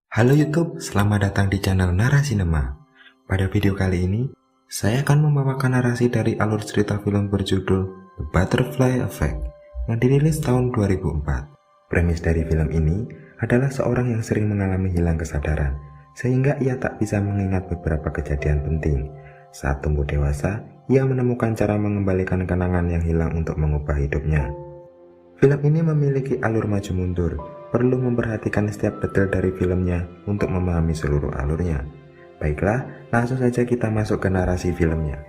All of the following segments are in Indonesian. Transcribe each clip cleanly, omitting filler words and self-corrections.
Halo YouTube, selamat datang di channel Narasinema. Pada video kali ini, saya akan membawakan narasi dari alur cerita film berjudul The Butterfly Effect yang dirilis tahun 2004. Premis dari film ini adalah seorang yang sering mengalami hilang kesadaran, sehingga ia tak bisa mengingat beberapa kejadian penting. Saat tumbuh dewasa, ia menemukan cara mengembalikan kenangan yang hilang untuk mengubah hidupnya. Film ini memiliki alur maju mundur, perlu memperhatikan setiap detail dari filmnya untuk memahami seluruh alurnya. Baiklah, langsung saja kita masuk ke narasi filmnya.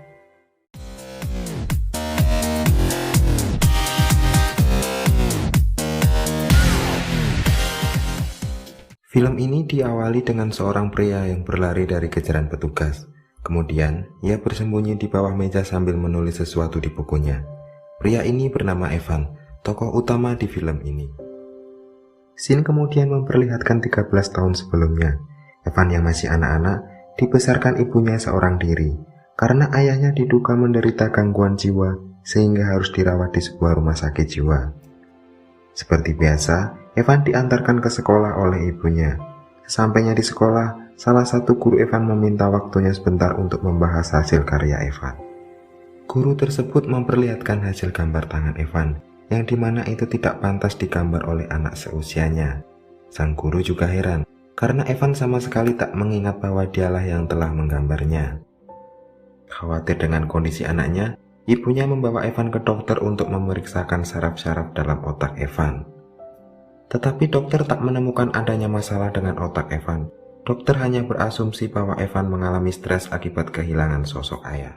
Film ini diawali dengan seorang pria yang berlari dari kejaran petugas. Kemudian, ia bersembunyi di bawah meja sambil menulis sesuatu di bukunya. Pria ini bernama Evan, tokoh utama di film ini. Scene kemudian memperlihatkan 13 tahun sebelumnya. Evan yang masih anak-anak dibesarkan ibunya seorang diri karena ayahnya diduga menderita gangguan jiwa sehingga harus dirawat di sebuah rumah sakit jiwa. Seperti biasa, Evan diantarkan ke sekolah oleh ibunya. Sesampainya di sekolah, salah satu guru Evan meminta waktunya sebentar untuk membahas hasil karya Evan. Guru tersebut memperlihatkan hasil gambar tangan Evan, yang dimana itu tidak pantas digambar oleh anak seusianya. Sang guru juga heran, karena Evan sama sekali tak mengingat bahwa dialah yang telah menggambarnya. Khawatir dengan kondisi anaknya, ibunya membawa Evan ke dokter untuk memeriksakan saraf-saraf dalam otak Evan. Tetapi dokter tak menemukan adanya masalah dengan otak Evan. Dokter hanya berasumsi bahwa Evan mengalami stres akibat kehilangan sosok ayah.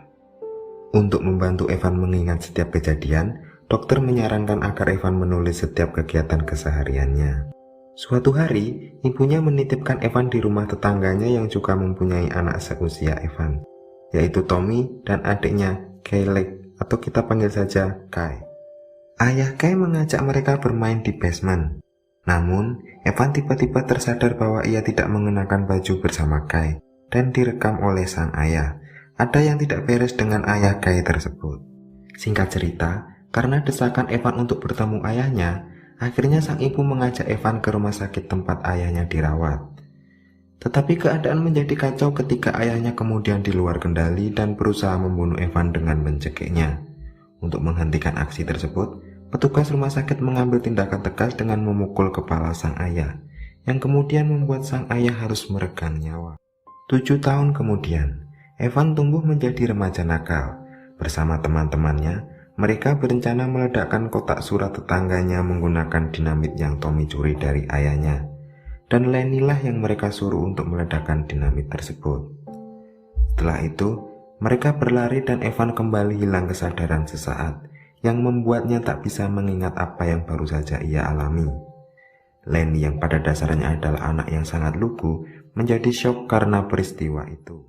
Untuk membantu Evan mengingat setiap kejadian, dokter menyarankan agar Evan menulis setiap kegiatan kesehariannya. Suatu hari, ibunya menitipkan Evan di rumah tetangganya yang juga mempunyai anak seusia Evan, yaitu Tommy dan adiknya Kayleigh, atau kita panggil saja Kai. Ayah Kai mengajak mereka bermain di basement. Namun, Evan tiba-tiba tersadar bahwa ia tidak mengenakan baju bersama Kai dan direkam oleh sang ayah. Ada yang tidak beres dengan ayah Kai tersebut. Singkat cerita, karena desakan Evan untuk bertemu ayahnya, akhirnya sang ibu mengajak Evan ke rumah sakit tempat ayahnya dirawat. Tetapi keadaan menjadi kacau ketika ayahnya kemudian di luar kendali dan berusaha membunuh Evan dengan mencekiknya. Untuk menghentikan aksi tersebut, petugas rumah sakit mengambil tindakan tegas dengan memukul kepala sang ayah, yang kemudian membuat sang ayah harus meregang nyawa. 7 tahun kemudian, Evan tumbuh menjadi remaja nakal. Bersama teman-temannya, mereka berencana meledakkan kotak surat tetangganya menggunakan dinamit yang Tommy curi dari ayahnya. Dan Lenny lah yang mereka suruh untuk meledakkan dinamit tersebut. Setelah itu, mereka berlari dan Evan kembali hilang kesadaran sesaat, yang membuatnya tak bisa mengingat apa yang baru saja ia alami. Lenny yang pada dasarnya adalah anak yang sangat lugu, menjadi syok karena peristiwa itu.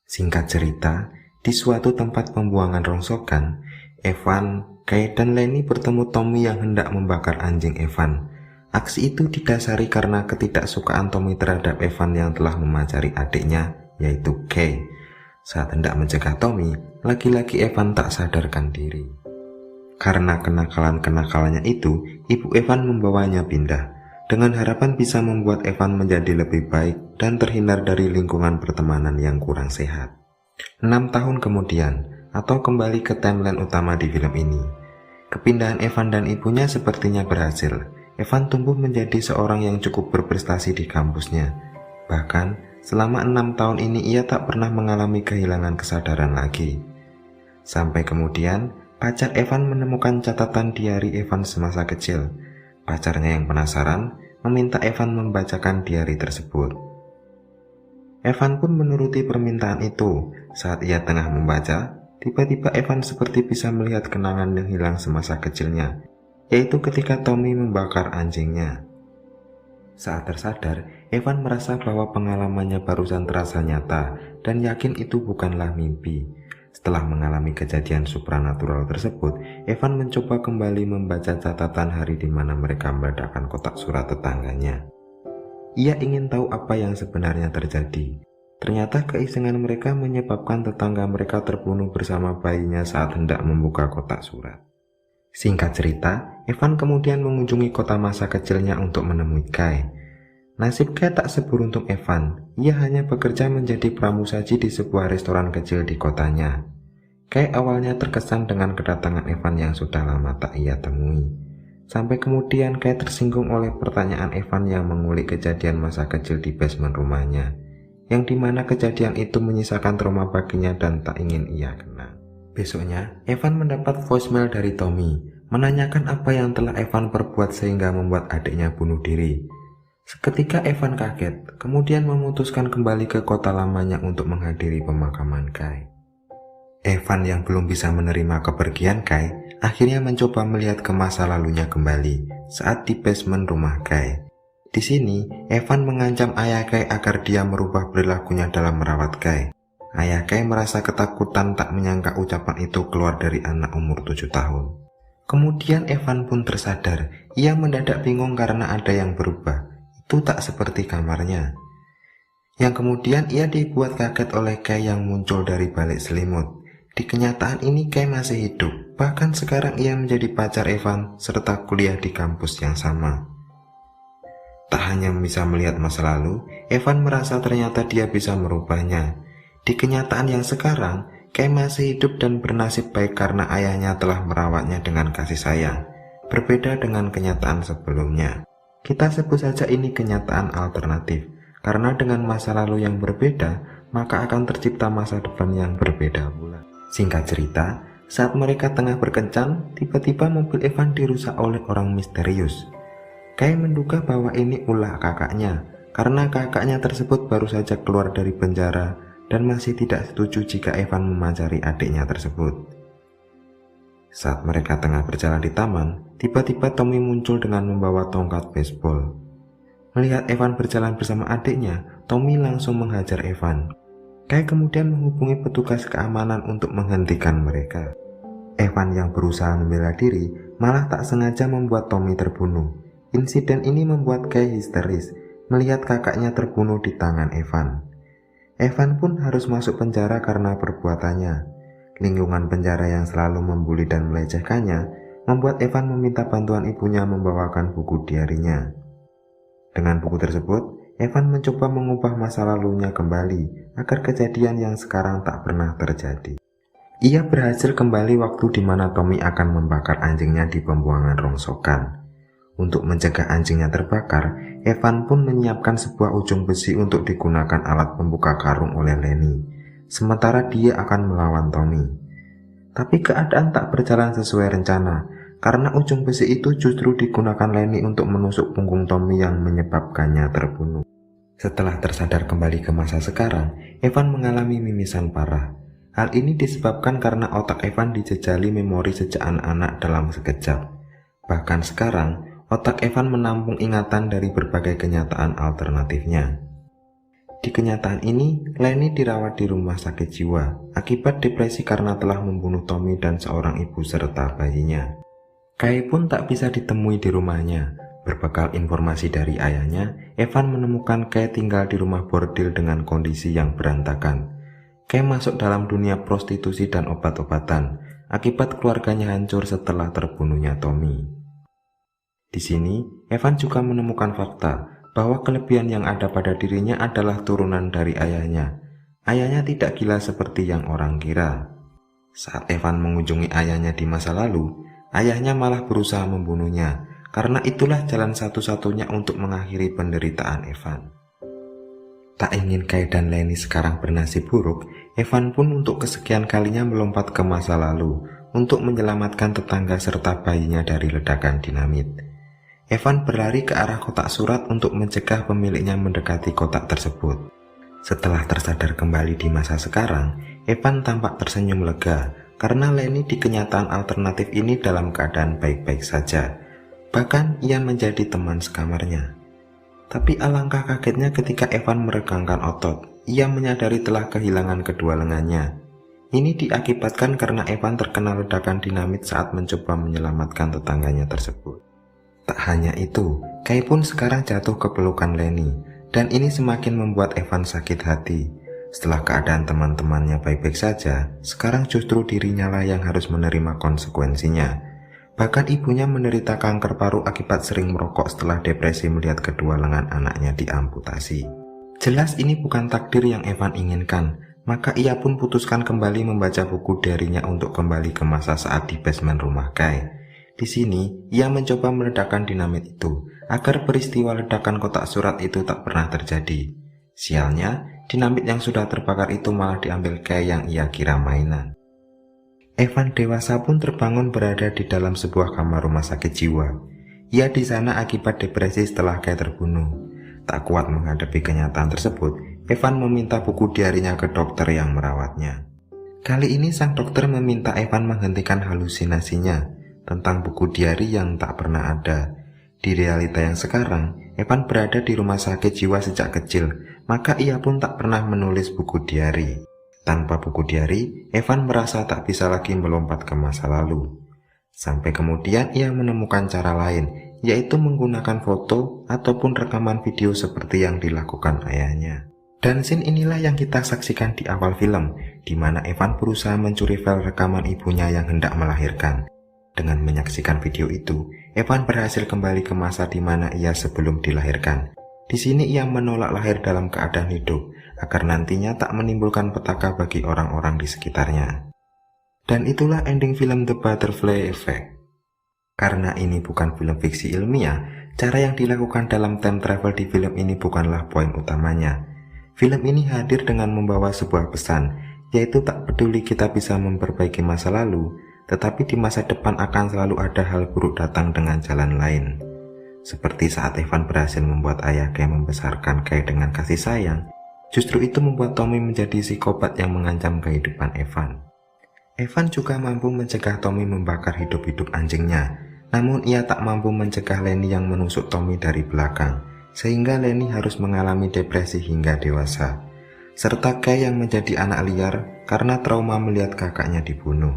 Singkat cerita, di suatu tempat pembuangan rongsokan, Evan, Kai, dan Lenny bertemu Tommy yang hendak membakar anjing Evan. Aksi itu didasari karena ketidaksukaan Tommy terhadap Evan yang telah memacari adiknya, yaitu Kai. Saat hendak mencegah Tommy, lagi-lagi Evan tak sadarkan diri. Karena kenakalan-kenakalannya itu, ibu Evan membawanya pindah, dengan harapan bisa membuat Evan menjadi lebih baik dan terhindar dari lingkungan pertemanan yang kurang sehat. 6 tahun kemudian, atau kembali ke timeline utama di film ini, kepindahan Evan dan ibunya sepertinya berhasil. Evan tumbuh menjadi seorang yang cukup berprestasi di kampusnya. Bahkan, selama 6 tahun ini ia tak pernah mengalami kehilangan kesadaran lagi. Sampai kemudian, pacar Evan menemukan catatan diari Evan semasa kecil. Pacarnya yang penasaran meminta Evan membacakan diari tersebut. Evan pun menuruti permintaan itu. Saat ia tengah membaca, tiba-tiba Evan seperti bisa melihat kenangan yang hilang semasa kecilnya, yaitu ketika Tommy membakar anjingnya. Saat tersadar, Evan merasa bahwa pengalamannya barusan terasa nyata dan yakin itu bukanlah mimpi. Setelah mengalami kejadian supranatural tersebut, Evan mencoba kembali membaca catatan hari di mana mereka meledakkan kotak surat tetangganya. Ia ingin tahu apa yang sebenarnya terjadi. Ternyata keisengan mereka menyebabkan tetangga mereka terbunuh bersama bayinya saat hendak membuka kotak surat. Singkat cerita, Evan kemudian mengunjungi kota masa kecilnya untuk menemui Kai. Nasib Kai tak seberuntung Evan, ia hanya bekerja menjadi pramusaji di sebuah restoran kecil di kotanya. Kai awalnya terkesan dengan kedatangan Evan yang sudah lama tak ia temui. Sampai kemudian Kai tersinggung oleh pertanyaan Evan yang mengulik kejadian masa kecil di basement rumahnya, yang dimana kejadian itu menyisakan trauma baginya dan tak ingin ia kenang. Besoknya, Evan mendapat voicemail dari Tommy, menanyakan apa yang telah Evan perbuat sehingga membuat adiknya bunuh diri. Seketika Evan kaget, kemudian memutuskan kembali ke kota lamanya untuk menghadiri pemakaman Kai. Evan yang belum bisa menerima kepergian Kai, akhirnya mencoba melihat ke masa lalunya kembali saat di basement rumah Kai. Di sini, Evan mengancam ayah Kai agar dia merubah perilakunya dalam merawat Kai. Ayah Kai merasa ketakutan tak menyangka ucapan itu keluar dari anak umur 7 tahun. Kemudian Evan pun tersadar, ia mendadak bingung karena ada yang berubah. Itu tak seperti kamarnya. Yang kemudian ia dibuat kaget oleh Kai yang muncul dari balik selimut. Di kenyataan ini Kai masih hidup, bahkan sekarang ia menjadi pacar Evan serta kuliah di kampus yang sama. Tak hanya bisa melihat masa lalu, Evan merasa ternyata dia bisa merubahnya. Di kenyataan yang sekarang, Kai masih hidup dan bernasib baik karena ayahnya telah merawatnya dengan kasih sayang. Berbeda dengan kenyataan sebelumnya. Kita sebut saja ini kenyataan alternatif, karena dengan masa lalu yang berbeda, maka akan tercipta masa depan yang berbeda pula. Singkat cerita, saat mereka tengah berkencan, tiba-tiba mobil Evan dirusak oleh orang misterius. Kai menduga bahwa ini ulah kakaknya, karena kakaknya tersebut baru saja keluar dari penjara dan masih tidak setuju jika Evan memacari adiknya tersebut. Saat mereka tengah berjalan di taman, tiba-tiba Tommy muncul dengan membawa tongkat baseball. Melihat Evan berjalan bersama adiknya, Tommy langsung menghajar Evan. Kai kemudian menghubungi petugas keamanan untuk menghentikan mereka. Evan yang berusaha membela diri malah tak sengaja membuat Tommy terbunuh. Insiden ini membuat Kai histeris melihat kakaknya terbunuh di tangan Evan. Evan pun harus masuk penjara karena perbuatannya. Lingkungan penjara yang selalu membuli dan melecehkannya membuat Evan meminta bantuan ibunya membawakan buku diarinya. Dengan buku tersebut, Evan mencoba mengubah masa lalunya kembali agar kejadian yang sekarang tak pernah terjadi. Ia berhasil kembali waktu di mana Tommy akan membakar anjingnya di pembuangan rongsokan. Untuk mencegah anjingnya terbakar, Evan pun menyiapkan sebuah ujung besi untuk digunakan alat pembuka karung oleh Lenny, sementara dia akan melawan Tommy. Tapi keadaan tak berjalan sesuai rencana, karena ujung besi itu justru digunakan Lenny untuk menusuk punggung Tommy yang menyebabkannya terbunuh. Setelah tersadar kembali ke masa sekarang, Evan mengalami mimisan parah. Hal ini disebabkan karena otak Evan dijejali memori sejak anak-anak dalam sekejap. Bahkan sekarang, otak Evan menampung ingatan dari berbagai kenyataan alternatifnya. Di kenyataan ini, Lenny dirawat di rumah sakit jiwa akibat depresi karena telah membunuh Tommy dan seorang ibu serta bayinya. Kai pun tak bisa ditemui di rumahnya. Berbekal informasi dari ayahnya, Evan menemukan Kai tinggal di rumah bordil dengan kondisi yang berantakan. Kai masuk dalam dunia prostitusi dan obat-obatan akibat keluarganya hancur setelah terbunuhnya Tommy. Di sini, Evan juga menemukan fakta bahwa kelebihan yang ada pada dirinya adalah turunan dari ayahnya. Ayahnya tidak gila seperti yang orang kira. Saat Evan mengunjungi ayahnya di masa lalu, ayahnya malah berusaha membunuhnya, karena itulah jalan satu-satunya untuk mengakhiri penderitaan Evan. Tak ingin Kai dan Lenny sekarang bernasib buruk, Evan pun untuk kesekian kalinya melompat ke masa lalu untuk menyelamatkan tetangga serta bayinya dari ledakan dinamit. Evan berlari ke arah kotak surat untuk mencegah pemiliknya mendekati kotak tersebut. Setelah tersadar kembali di masa sekarang, Evan tampak tersenyum lega karena Lenny di kenyataan alternatif ini dalam keadaan baik-baik saja. Bahkan ia menjadi teman sekamarnya. Tapi alangkah kagetnya ketika Evan meregangkan otot, ia menyadari telah kehilangan kedua lengannya. Ini diakibatkan karena Evan terkena ledakan dinamit saat mencoba menyelamatkan tetangganya tersebut. Tak hanya itu, Kai pun sekarang jatuh ke pelukan Lenny, dan ini semakin membuat Evan sakit hati. Setelah keadaan teman-temannya baik-baik saja, sekarang justru dirinya lah yang harus menerima konsekuensinya. Bahkan ibunya menderita kanker paru akibat sering merokok setelah depresi melihat kedua lengan anaknya diamputasi. Jelas ini bukan takdir yang Evan inginkan, maka ia pun putuskan kembali membaca buku diarinya untuk kembali ke masa saat di basement rumah Kai. Di sini, ia mencoba meledakkan dinamit itu, agar peristiwa ledakan kotak surat itu tak pernah terjadi. Sialnya, dinamit yang sudah terbakar itu malah diambil Kai yang ia kira mainan. Evan dewasa pun terbangun berada di dalam sebuah kamar rumah sakit jiwa. Ia di sana akibat depresi setelah Kai terbunuh. Tak kuat menghadapi kenyataan tersebut, Evan meminta buku diarinya ke dokter yang merawatnya. Kali ini sang dokter meminta Evan menghentikan halusinasinya tentang buku diari yang tak pernah ada. Di realita yang sekarang, Evan berada di rumah sakit jiwa sejak kecil, maka ia pun tak pernah menulis buku diari. Tanpa buku diari, Evan merasa tak bisa lagi melompat ke masa lalu. Sampai kemudian ia menemukan cara lain, yaitu menggunakan foto ataupun rekaman video seperti yang dilakukan ayahnya. Dan scene inilah yang kita saksikan di awal film, di mana Evan berusaha mencuri file rekaman ibunya yang hendak melahirkan. Dengan menyaksikan video itu, Evan berhasil kembali ke masa di mana ia sebelum dilahirkan. Di sini ia menolak lahir dalam keadaan hidup, agar nantinya tak menimbulkan petaka bagi orang-orang di sekitarnya. Dan itulah ending film The Butterfly Effect. Karena ini bukan film fiksi ilmiah, cara yang dilakukan dalam time travel di film ini bukanlah poin utamanya. Film ini hadir dengan membawa sebuah pesan, yaitu tak peduli kita bisa memperbaiki masa lalu, tetapi di masa depan akan selalu ada hal buruk datang dengan jalan lain. Seperti saat Evan berhasil membuat ayah Kai membesarkan Kai dengan kasih sayang, justru itu membuat Tommy menjadi psikopat yang mengancam kehidupan Evan. Evan juga mampu mencegah Tommy membakar hidup-hidup anjingnya, namun ia tak mampu mencegah Lenny yang menusuk Tommy dari belakang, sehingga Lenny harus mengalami depresi hingga dewasa. Serta Kai yang menjadi anak liar karena trauma melihat kakaknya dibunuh.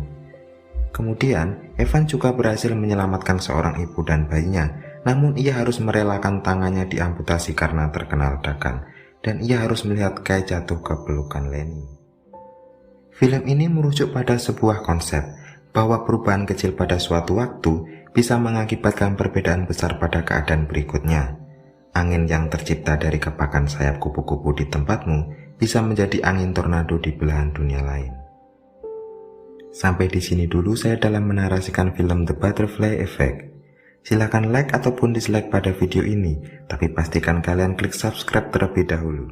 Kemudian, Evan juga berhasil menyelamatkan seorang ibu dan bayinya, namun ia harus merelakan tangannya diamputasi karena terkena ledakan, dan ia harus melihat Kai jatuh ke pelukan Lenny. Film ini merujuk pada sebuah konsep, bahwa perubahan kecil pada suatu waktu bisa mengakibatkan perbedaan besar pada keadaan berikutnya. Angin yang tercipta dari kepakan sayap kupu-kupu di tempatmu bisa menjadi angin tornado di belahan dunia lain. Sampai di sini dulu saya dalam menarasikan film The Butterfly Effect. Silahkan like ataupun dislike pada video ini, tapi pastikan kalian klik subscribe terlebih dahulu.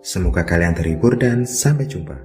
Semoga kalian terhibur dan sampai jumpa.